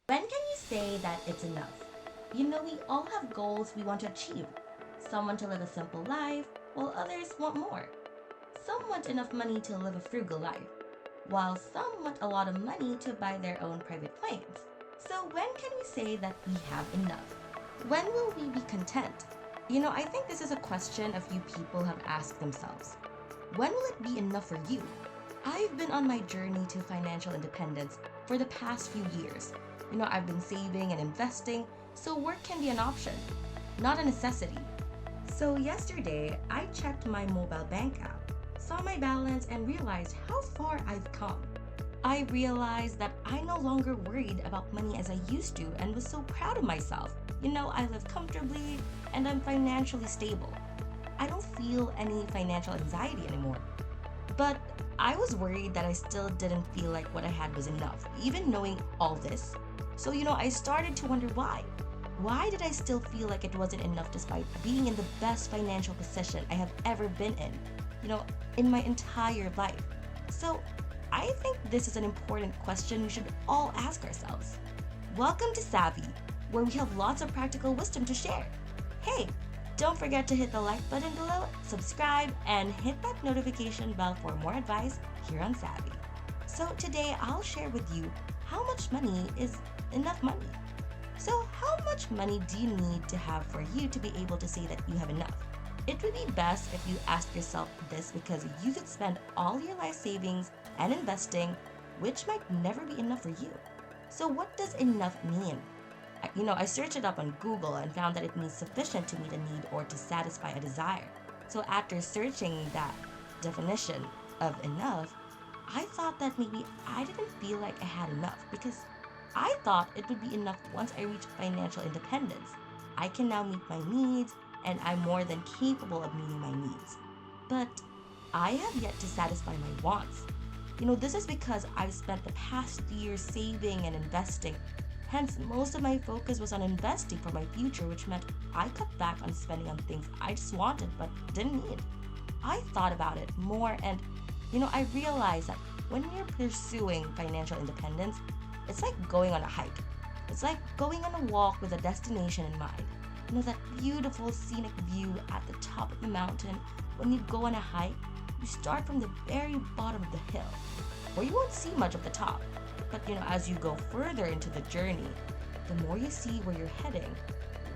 When can you say that it's enough? We all have goals we want to achieve. Some want to live a simple life, while others want more. Some want enough money to live a frugal life, while some want a lot of money to buy their own private planes. So when can we say that we have enough? When will we be content? I think this is a question a few people have asked themselves. When will it be enough for you? I've been on my journey to financial independence for the past few years. I've been saving and investing, so work can be an option, not a necessity. So yesterday, I checked my mobile bank app, saw my balance, and realized how far I've come. I realized that I no longer worried about money as I used to and was so proud of myself. I live comfortably and I'm financially stable. I don't feel any financial anxiety anymore. But I was worried that I still didn't feel like what I had was enough, even knowing all this. So, I started to wonder why. Why did I still feel like it wasn't enough despite being in the best financial position I have ever been you know, in my entire life? So, I think this is an important question we should all ask ourselves. Welcome to Savvy, where we have lots of practical wisdom to share. Hey, don't forget to hit the like button below, subscribe, and hit that notification bell for more advice here on Savvy. So today I'll share with you how much money is enough money. So how much money do you need to have for you to be able to say that you have enough? It would be best if you ask yourself this because you could spend all your life savings and investing, which might never be enough for you. So what does enough mean? I searched it up on Google and found that it means sufficient to meet a need or to satisfy a desire. So after searching that definition of enough, I thought that maybe I didn't feel like I had enough because I thought it would be enough once I reached financial independence. I can now meet my needs and I'm more than capable of meeting my needs. But I have yet to satisfy my wants. This is because I've spent the past years saving and investing. Hence, most of my focus was on investing for my future, which meant I cut back on spending on things I just wanted but didn't need. I thought about it more and, I realized that when you're pursuing financial independence, it's like going on a hike. It's like going on a walk with a destination in mind. That beautiful scenic view at the top of the mountain. When you go on a hike, you start from the very bottom of the hill, where you won't see much of the top. But as you go further into the journey, the more you see where you're heading.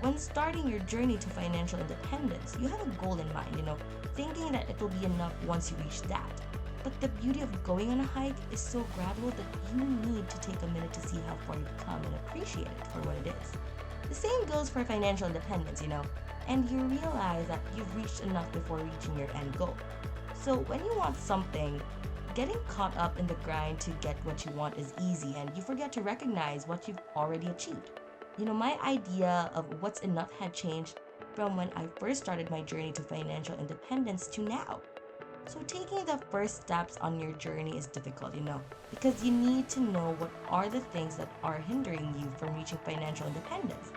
When starting your journey to financial independence, you have a goal in mind, thinking that it will be enough once you reach that. But the beauty of going on a hike is so gradual that you need to take a minute to see how far you've come and appreciate it for what it is. The same goes for financial independence, and you realize that you've reached enough before reaching your end goal. So when you want something, getting caught up in the grind to get what you want is easy and you forget to recognize what you've already achieved. My idea of what's enough had changed from when I first started my journey to financial independence to now. So taking the first steps on your journey is difficult, because you need to know what are the things that are hindering you from reaching financial independence.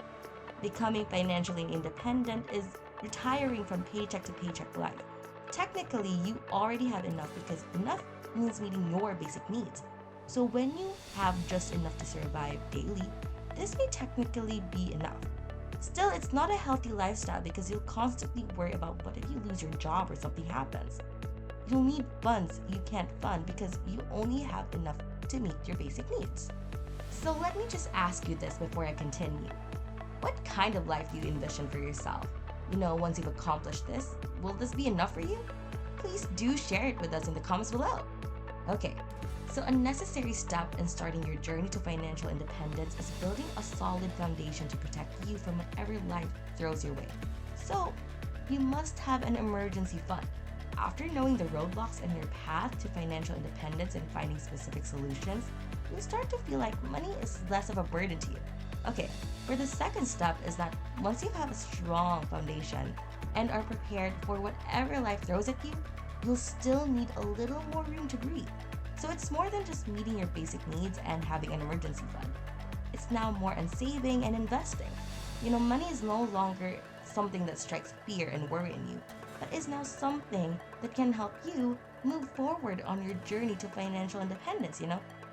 Becoming financially independent is retiring from paycheck to paycheck life. Technically, you already have enough because enough means meeting your basic needs. So when you have just enough to survive daily, this may technically be enough. Still, it's not a healthy lifestyle because you'll constantly worry about what if you lose your job or something happens. You'll need funds you can't fund because you only have enough to meet your basic needs. So let me just ask you this before I continue. What kind of life do you envision for yourself? Once you've accomplished this, will this be enough for you? Please do share it with us in the comments below. Okay, so a necessary step in starting your journey to financial independence is building a solid foundation to protect you from whatever life throws your way. So, you must have an emergency fund. After knowing the roadblocks in your path to financial independence and finding specific solutions, you'll start to feel like money is less of a burden to you. Okay, for the second step is that once you have a strong foundation and are prepared for whatever life throws at you, you'll still need a little more room to breathe. So it's more than just meeting your basic needs and having an emergency fund. It's now more on saving and investing. Money is no longer something that strikes fear and worry in you, but is now something that can help you move forward on your journey to financial independence.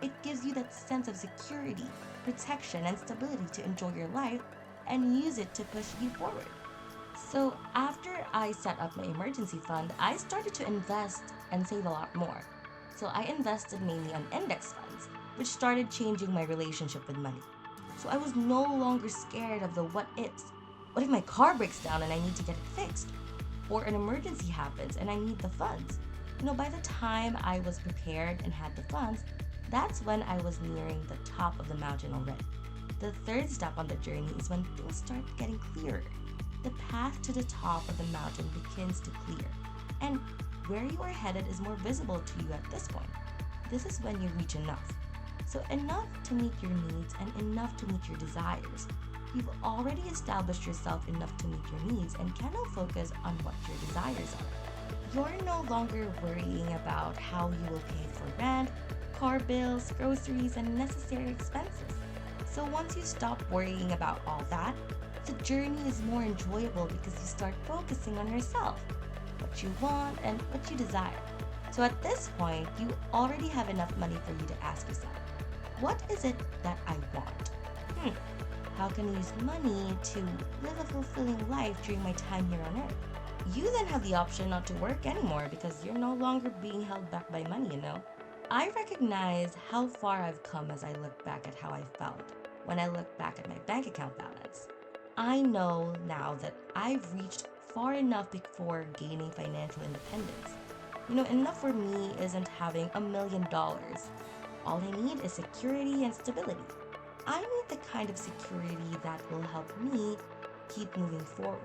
It gives you that sense of security, protection, and stability to enjoy your life and use it to push you forward. So, after I set up my emergency fund, I started to invest and save a lot more. So, I invested mainly on index funds, which started changing my relationship with money. So, I was no longer scared of the what ifs. What if my car breaks down and I need to get it fixed? Or an emergency happens and I need the funds? By the time I was prepared and had the funds, that's when I was nearing the top of the mountain already. The third step on the journey is when things start getting clearer. The path to the top of the mountain begins to clear, and where you are headed is more visible to you at this point. This is when you reach enough. So, enough to meet your needs and enough to meet your desires. You've already established yourself enough to meet your needs and can now focus on what your desires are. You're no longer worrying about how you will pay for rent, car bills, groceries, and necessary expenses. So once you stop worrying about all that, the journey is more enjoyable because you start focusing on yourself, what you want and what you desire. So at this point, you already have enough money for you to ask yourself, what is it that I want? How can I use money to live a fulfilling life during my time here on earth? You then have the option not to work anymore because you're no longer being held back by money. I recognize how far I've come as I look back at how I felt when I look back at my bank account balance. I know now that I've reached far enough before gaining financial independence. Enough for me isn't having $1 million. All I need is security and stability. I need the kind of security that will help me keep moving forward.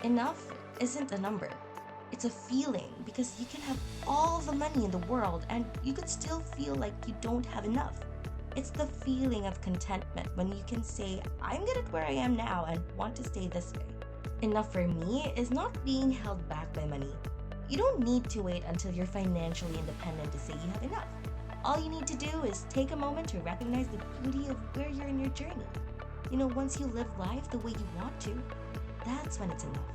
Enough isn't a number. It's a feeling because you can have all the money in the world and you could still feel like you don't have enough. It's the feeling of contentment when you can say, I'm good at where I am now and want to stay this way. Enough for me is not being held back by money. You don't need to wait until you're financially independent to say you have enough. All you need to do is take a moment to recognize the beauty of where you're in your journey. Once you live life the way you want to, that's when it's enough.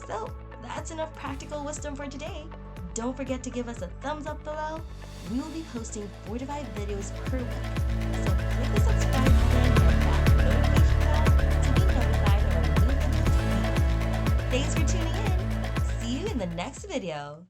So, that's enough practical wisdom for today. Don't forget to give us a thumbs up below. We will be posting 4 to 5 videos per week. So click the subscribe button and that notification bell to be notified of our new videos. Thanks for tuning in. See you in the next video.